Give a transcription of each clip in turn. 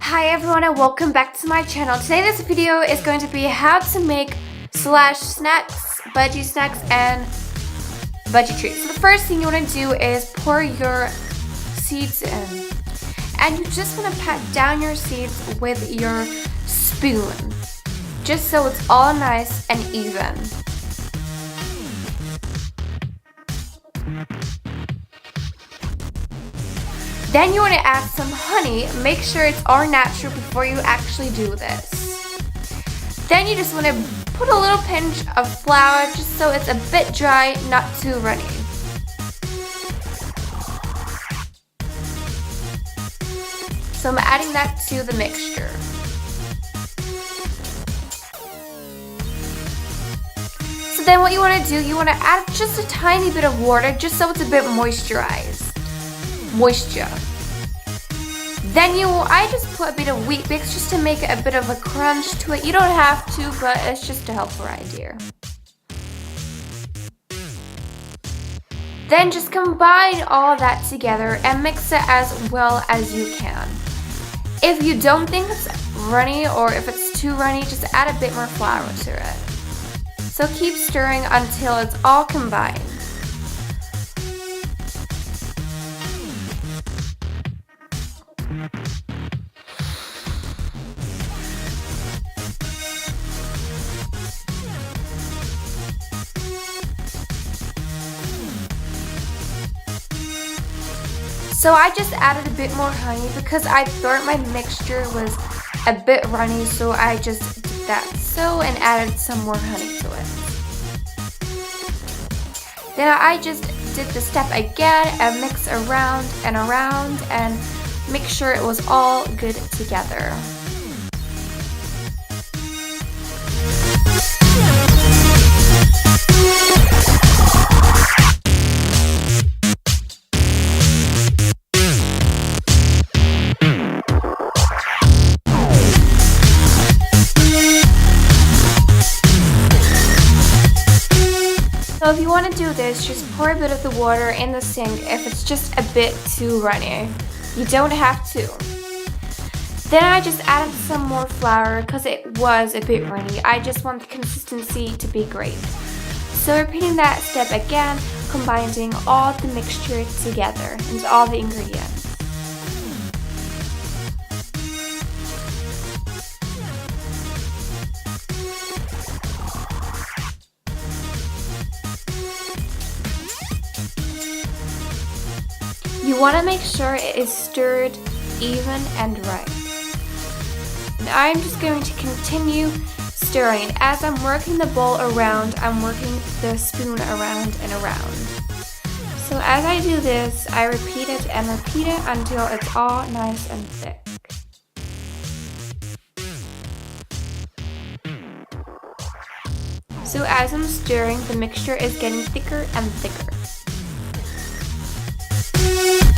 Hi everyone and welcome back to my channel. Today this video is going to be how to make snacks, budgie snacks and budgie treats. So the first thing you want to do is pour your seeds in. And you just want to pat down your seeds with your spoon. Just so it's all nice and even. Then you want to add some honey. Make sure it's all natural before you actually do this. Then you just want to put a little pinch of flour just so it's a bit dry, not too runny. So I'm adding that to the mixture. So then what you want to do, you want to add just a tiny bit of water just so it's a bit moisturized. Then I just put a bit of wheat bix just to make a bit of a crunch to it. You don't have to, but it's just a helpful idea. Then just combine all that together and mix it as well as you can. If you don't think it's runny or if it's too runny, just add a bit more flour to it. So keep stirring until it's all combined. So I just added a bit more honey because I thought my mixture was a bit runny, so I just did that and added some more honey to it. Then I just did the step again and mix around and make sure it was all good together. So if you want to do this, just pour a bit of the water in the sink if it's just a bit too runny. You don't have to. Then I just added some more flour because it was a bit runny. I just want the consistency to be great. So repeating that step again, combining all the mixture together and all the ingredients. You want to make sure it is stirred even and right. And I'm just going to continue stirring. As I'm working the bowl around, I'm working the spoon around and around. So as I do this, I repeat it and repeat it until it's all nice and thick. So as I'm stirring, the mixture is getting thicker and thicker.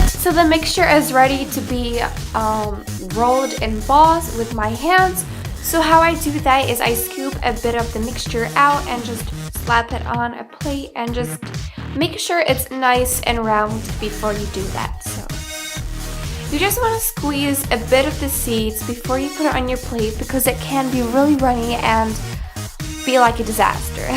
So the mixture is ready to be rolled in balls with my hands. So how I do that is I scoop a bit of the mixture out and just slap it on a plate and just make sure it's nice and round before you do that. So you just want to squeeze a bit of the seeds before you put it on your plate because it can be really runny and be like a disaster.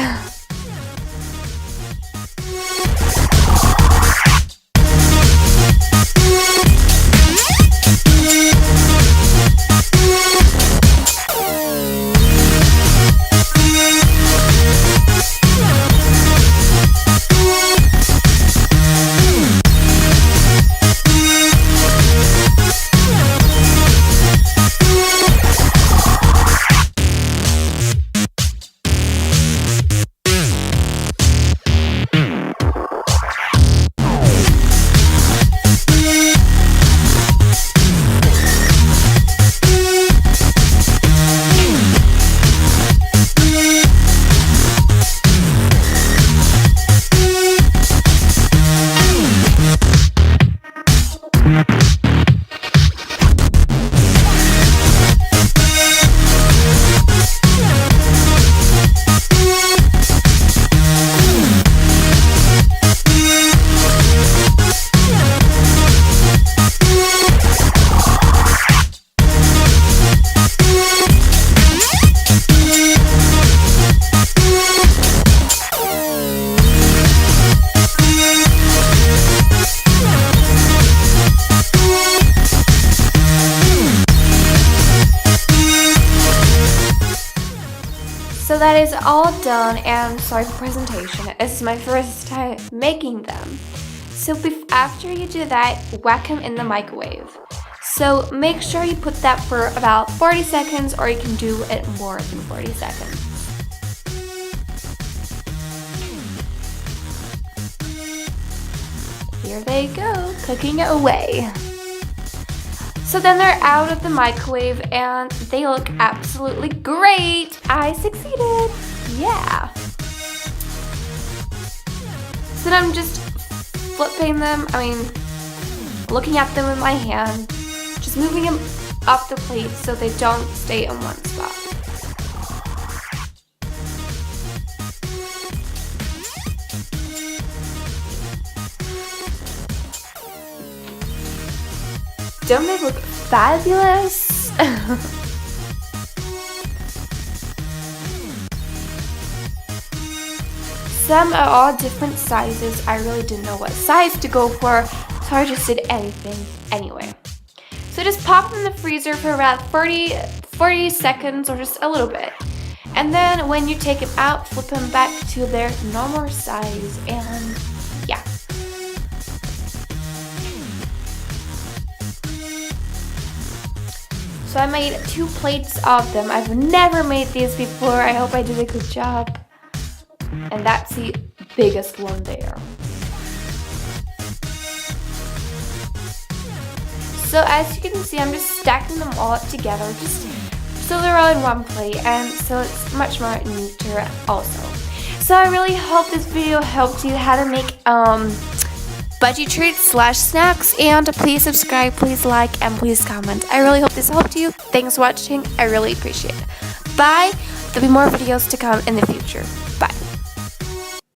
So that is all done, and sorry for presentation. This is my first time making them. So after you do that, whack them in the microwave. So make sure you put that for about 40 seconds, or you can do it more than 40 seconds. Here they go, cooking away. So then they're out of the microwave and they look absolutely great. I succeeded. Yeah. So then I'm just flipping them, looking at them in my hand, just moving them off the plate so they don't stay in one spot. Don't they look fabulous? Some are all different sizes. I really didn't know what size to go for, so I just did anything anyway. So just pop them in the freezer for about 40 seconds or just a little bit. And then when you take them out, flip them back to their normal size, and yeah. So I made 2 plates of them. I've never made these before. I hope I did a good job. And that's the biggest one there. So as you can see, I'm just stacking them all up together, just so they're all in one plate, and so it's much more neater also. So I really hope this video helped you how to make budgie treats / snacks, and please subscribe, please like, and please comment. I really hope this helped you. Thanks for watching. I really appreciate it. Bye. There'll be more videos to come in the future. Bye.